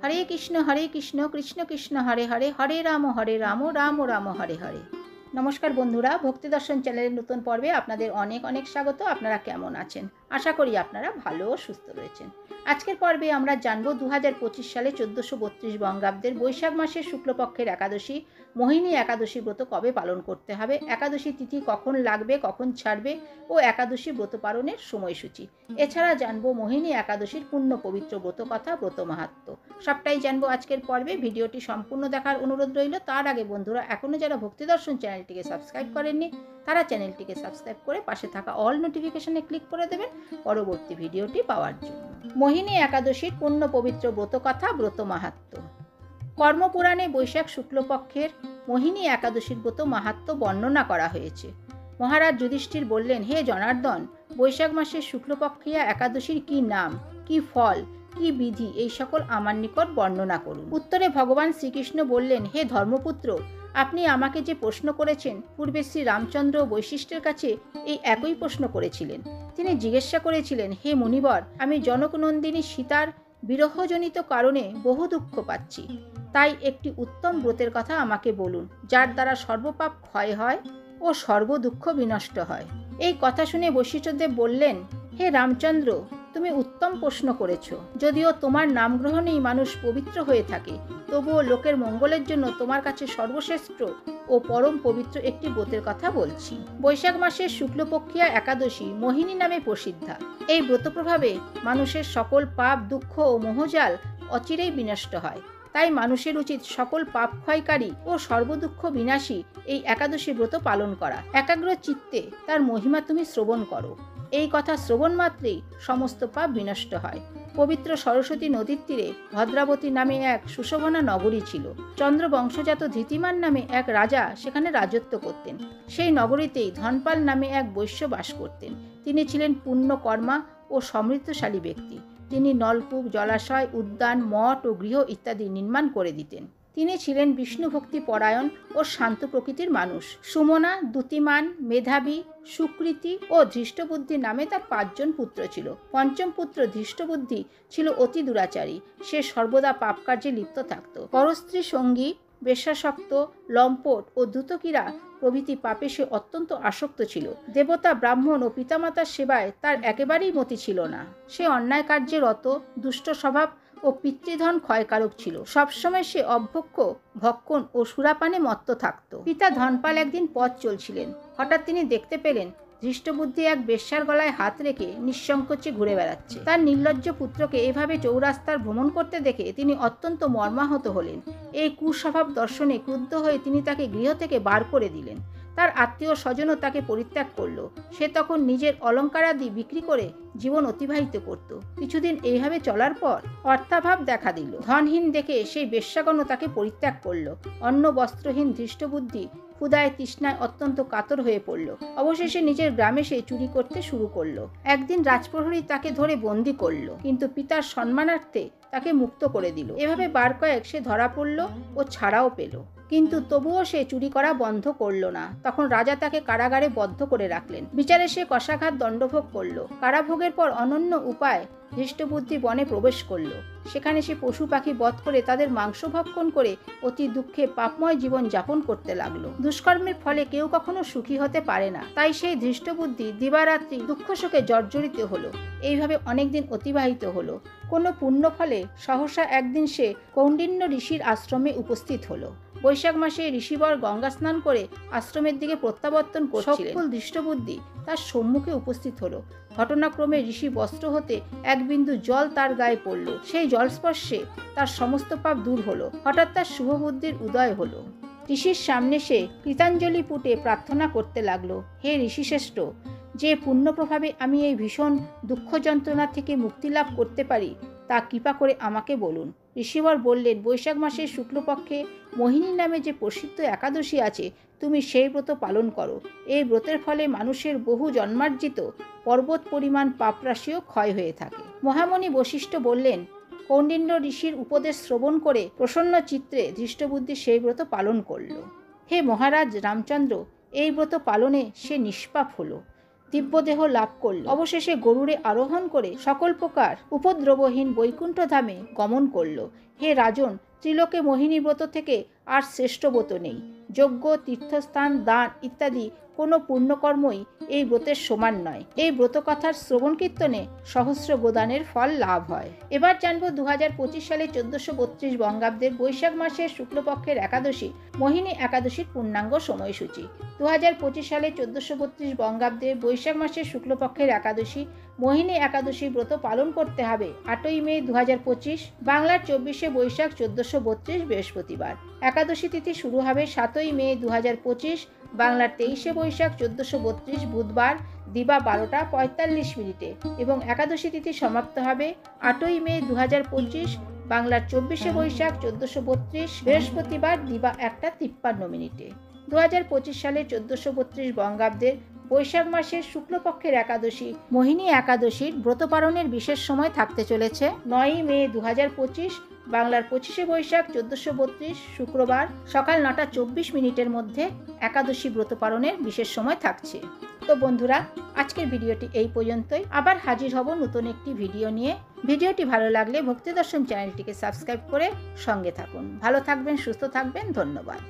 হরে কৃষ্ণ কৃষ্ণ কৃষ্ণ হরে হরে, হরে রাম রাম রাম হরে হরে। নমস্কার বন্ধুরা, ভক্তি দর্শন চ্যানেলের নতুন পর্বে আপনাদের অনেক অনেক স্বাগত। আপনারা কেমন আছেন? আশা করি আপনারা ভালো ও সুস্থ রয়েছেন। আজকের পর্বে আমরা জানব 2025 সালে 1432 বঙ্গাব্দের বৈশাখ মাসের শুক্লপক্ষের একাদশী মোহিনী একাদশী ব্রত কবে পালন করতে হবে, একাদশী তিথি কখন লাগবে, কখন ছাড়বে ও একাদশী ব্রত পালনের সময়সূচি। এছাড়া জানবো মোহিনী একাদশীর পুণ্য পবিত্র ব্রত কথা, ব্রত মাহাত্ম্য, সবটাই জানবো আজকের পর্বে। ভিডিওটি সম্পূর্ণ দেখার অনুরোধ রইল। তার আগে বন্ধুরা, এখনও যারা ভক্তি দর্শন চ্যানেলটিকে সাবস্ক্রাইব করেননি তারা চ্যানেলটিকে সাবস্ক্রাইব করে পাশে থাকা অল নোটিফিকেশনে ক্লিক করে দেবেন পরবর্তী ভিডিওটি পাওয়ার জন্য। মোহিনী একাদশীর পুণ্য পবিত্র ব্রত কথা, ব্রত মাহাত্ম্য। কর্মপুরাণে বৈশাখ শুক্লপক্ষের মোহিনী একাদশীর ব্রত মাহাত্ম্য বর্ণনা করা হয়েছে। মহারাজ যুধিষ্ঠির বললেন, হে জনার্দন, বৈশাখ মাসের শুক্লপক্ষিয়া একাদশীর কি নাম, কি ফল, কি বিধি, এই সকল আমার নিকট বর্ণনা করুন। উত্তরে ভগবান শ্রীকৃষ্ণ বললেন, হে ধর্মপুত্র, আপনি আমাকে যে প্রশ্ন করেছেন, পূর্বে শ্রী রামচন্দ্র বৈশিষ্ট্যের কাছে এই একই প্রশ্ন করেছিলেন। তিনি জিজ্ঞাসা করেছিলেন, হে মুনিবর, আমি জনকনন্দিনী সীতার বিরহজনিত কারণে বহু দুঃখ পাচ্ছি, তাই একটি উত্তম ব্রতের কথা আমাকে বলুন, যার দ্বারা সর্বপাপ ক্ষয় হয় ও সর্বদুঃখ বিনষ্ট হয়। এই কথা শুনে বৈশিষ্ট্যদেব বললেন, হে রামচন্দ্র, তুমি উত্তম প্রশ্ন করেছ। যদিও তোমার নাম গ্রহণেই মানুষ পবিত্র হয়ে থাকে, তবুও লোকের মঙ্গলের জন্য তোমার কাছে সর্বশ্রেষ্ঠ ও পরম পবিত্র একটি ব্রতের কথা বলছি। বৈশাখ মাসের শুক্লপক্ষিয়া একাদশী মোহিনী নামে প্রসিদ্ধা। এই ব্রত প্রভাবে মানুষের সকল পাপ, দুঃখ ও মোহজাল অচিরেই বিনষ্ট হয়। তাই মানুষের উচিত সকল পাপ ক্ষয়কারী ও সর্বদুঃখ বিনাশী এই একাদশী ব্রত পালন করা। একাগ্র চিত্তে তার মহিমা তুমি শ্রবণ করো। এই কথা শ্রবণ মাত্রেই সমস্ত পাপ বিনষ্ট হয়। পবিত্র সরস্বতী নদীর তীরে ভদ্রাবতী নামে এক সুশোভনা নগরী ছিল। চন্দ্রবংশজাত ধৃতিমান নামে এক রাজা সেখানে রাজত্ব করতেন। সেই নগরীতেই ধনপাল নামে এক বৈশ্য বাস করতেন। তিনি ছিলেন পুণ্যকর্মা ও সমৃদ্ধশালী ব্যক্তি। তিনি নলকূপ, জলাশয়, উদ্যান, মঠ ও গৃহ ইত্যাদি নির্মাণ করে দিতেন। তিনি ছিলেন বিষ্ণু ভক্তি পরায়ণ ও শান্ত প্রকৃতির মানুষ। সুমনা, দ্যুতিমান, মেধাবী, সুকৃতি ও ধৃষ্টবুদ্ধি নামে তার 5 জন পুত্র ছিল। পঞ্চম পুত্র ধৃষ্টবুদ্ধি ছিল অতি দুরাচারী। সে সর্বদা পাপ কার্যে লিপ্ত থাকত। পরস্ত্রী সঙ্গী, বেশ্যাসক্ত, লম্পট ও দ্রুতক্রীড়া প্রভৃতি পাপে সে অত্যন্ত আসক্ত ছিল। দেবতা, ব্রাহ্মণ ও পিতামাতার সেবায় তার একেবারেই মতি ছিল না। সে অন্যায় কার্যে রত, দুষ্ট স্বভাব ও পিতৃধন ক্ষয়কারক ছিল। সবসময় সে অভ্যক্ষ, ভক্ষণ ও সুরাপানে মত্ত থাকত। পিতা ধনপাল একদিন পথ চলছিলেন। হঠাৎ তিনি দেখতে পেলেন ধৃষ্টবুদ্ধি এক বেশ্যার গলায় হাত রেখে নিঃসংকোচে ঘুরে বেড়াচ্ছে। তার নির্লজ্জ পুত্রকে এভাবে চৌরাস্তার ভ্রমণ করতে দেখে তিনি অত্যন্ত মর্মাহত হলেন। এই কুস্বভাব দর্শনে ক্রুদ্ধ হয়ে তিনি তাকে গৃহ থেকে বার করে দিলেন। তার আত্মীয় স্বজনও তাকে পরিত্যাগ করল। সে তখন নিজের অলঙ্কারাদি বিক্রি করে জীবন অতিবাহিত করত। কিছুদিন এইভাবে চলার পর অর্থাভাব দেখা দিল। ধনহীন দেখে সেই বেশ্যাগণও তাকে পরিত্যাগ করল। অন্ন বস্ত্রহীন ধৃষ্টবুদ্ধি ক্ষুধায় তৃষ্ণায় অত্যন্ত কাতর হয়ে পড়ল। অবশেষে নিজের গ্রামে সে চুরি করতে শুরু করলো। একদিন রাজপ্রহরী তাকে ধরে বন্দি করলো, কিন্তু পিতার সম্মানার্থে তাকে মুক্ত করে দিল। এভাবে বার কয়েক সে ধরা পড়ল ও ছাড়াও পেল, কিন্তু তবুও সে চুরি করা বন্ধ করল না। তখন রাজা তাকে কারাগারে বদ্ধ করে রাখলেন। বিচারে সে কশাঘাত দণ্ডভোগ করল। কারাভোগের পর অনন্য উপায় ধৃষ্টবুদ্ধি বনে প্রবেশ করল। সেখানে সে পশু পাখি বধ করে তাদের মাংস ভক্ষণ করে অতি দুঃখে পাপময় জীবন যাপন করতে লাগলো। দুষ্কর্মের ফলে কেউ কখনো সুখী হতে পারে না। তাই সেই ধৃষ্টবুদ্ধি দিবারাত্রি দুঃখ শোকে জর্জরিত হলো। এইভাবে অনেকদিন অতিবাহিত হলো। কোনো পুণ্য ফলে সহসা একদিন সে কৌণ্ডিন্য ঋষির আশ্রমে উপস্থিত হলো। বৈশাখ মাসে ঋষিবর গঙ্গা স্নান করে আশ্রমের দিকে প্রত্যাবর্তন করছিলেন। সকল ধৃষ্টবুদ্ধি তার সম্মুখে উপস্থিত হলো। ঘটনাক্রমে ঋষি বস্ত্র হতে এক বিন্দু জল তার গায়ে পড়ল। সেই জলস্পর্শে তার সমস্ত পাপ দূর হলো। হঠাৎ তার শুভবুদ্ধির উদয় হলো। ঋষির সামনে সে কৃতাঞ্জলি পুটে প্রার্থনা করতে লাগলো, হে ঋষিশ্রেষ্ঠ, যে পুণ্য প্রভাবে আমি এই ভীষণ দুঃখ যন্ত্রণা থেকে মুক্তি লাভ করতে পারি তা কৃপা করে আমাকে বলুন। ঋষিবর বললেন, বৈশাখ মাসের শুক্লপক্ষে মোহিনী নামে যে প্রসিদ্ধ একাদশী আছে, তুমি সেই ব্রত পালন করো। এই ব্রতের ফলে মানুষের বহু জন্মার্জিত পর্বত পরিমাণ পাপরাশিও ক্ষয় হয়ে থাকে। মহামণি বশিষ্ঠ বললেন, কৌণ্ডিন্য ঋষির উপদেশ শ্রবণ করে প্রসন্ন চিত্রে ধৃষ্টবুদ্ধি সেই ব্রত পালন করল। হে মহারাজ রামচন্দ্র, এই ব্রত পালনে সে নিষ্পাপ হল। দিব্যদেহ লাভ করল। অবশেষে গরুড়ে আরোহণ করে সকল প্রকার উপদ্রবহীন বৈকুণ্ঠ ধামে গমন করল। হে রাজন, ত্রিলোকে মোহিনী ব্রত থেকে আর শ্রেষ্ঠ ব্রত নেই। যজ্ঞ, তীর্থস্থান, দান ইত্যাদি কোনো পুণ্যকর্মই এই ব্রতের সমান নয়। এই ব্রতকথার শ্রবণ কীর্তনে সহস্র গোদানের ফল লাভ হয়। এবার জানবো 2025 সালে 1432 বঙ্গাব্দের বৈশাখ মাসের শুক্লপক্ষের একাদশী মোহিনী একাদশীর পূর্ণাঙ্গ সময়সূচি। 2025 সালে 1432 বঙ্গাব্দে বৈশাখ মাসের শুক্লপক্ষের একাদশী মোহিনী একাদশী ব্রত পালন করতে হবে 8ই মে 2025, বাংলার 24শে বৈশাখ 1432 বৃহস্পতিবার। একাদশী তিথি শুরু হবে 7ই মে 2025, বাংলার 23শে বৈশাখ 1432 বুধবার দিবা 12টা 45 মিনিটে এবং একাদশী তিথি সমাপ্ত হবে 8ই মে 2025, বাংলার 24শে বৈশাখ 1432 বৃহস্পতিবার দিবা 1টা 53 মিনিটে। 2025 সালে 1432 বঙ্গাব্দের বৈশাখ মাসের শুক্লপক্ষের একাদশী মোহিনী একাদশীর ব্রত পালনের বিশেষ সময় থাকতে চলেছে 9ই মে 2025, বাংলার 25শে বৈশাখ 1432 শুক্রবার সকাল 9টা 24 মিনিটের মধ্যে একাদশী ব্রত পালনের বিশেষ সময় থাকছে। তো বন্ধুরা, আজকের ভিডিওটি এই পর্যন্তই। আবার হাজির হব নতুন একটি ভিডিও নিয়ে। ভিডিওটি ভালো লাগলে ভক্তি দর্শন চ্যানেলটিকে সাবস্ক্রাইব করে সঙ্গে থাকুন। ভালো থাকবেন, সুস্থ থাকবেন। ধন্যবাদ।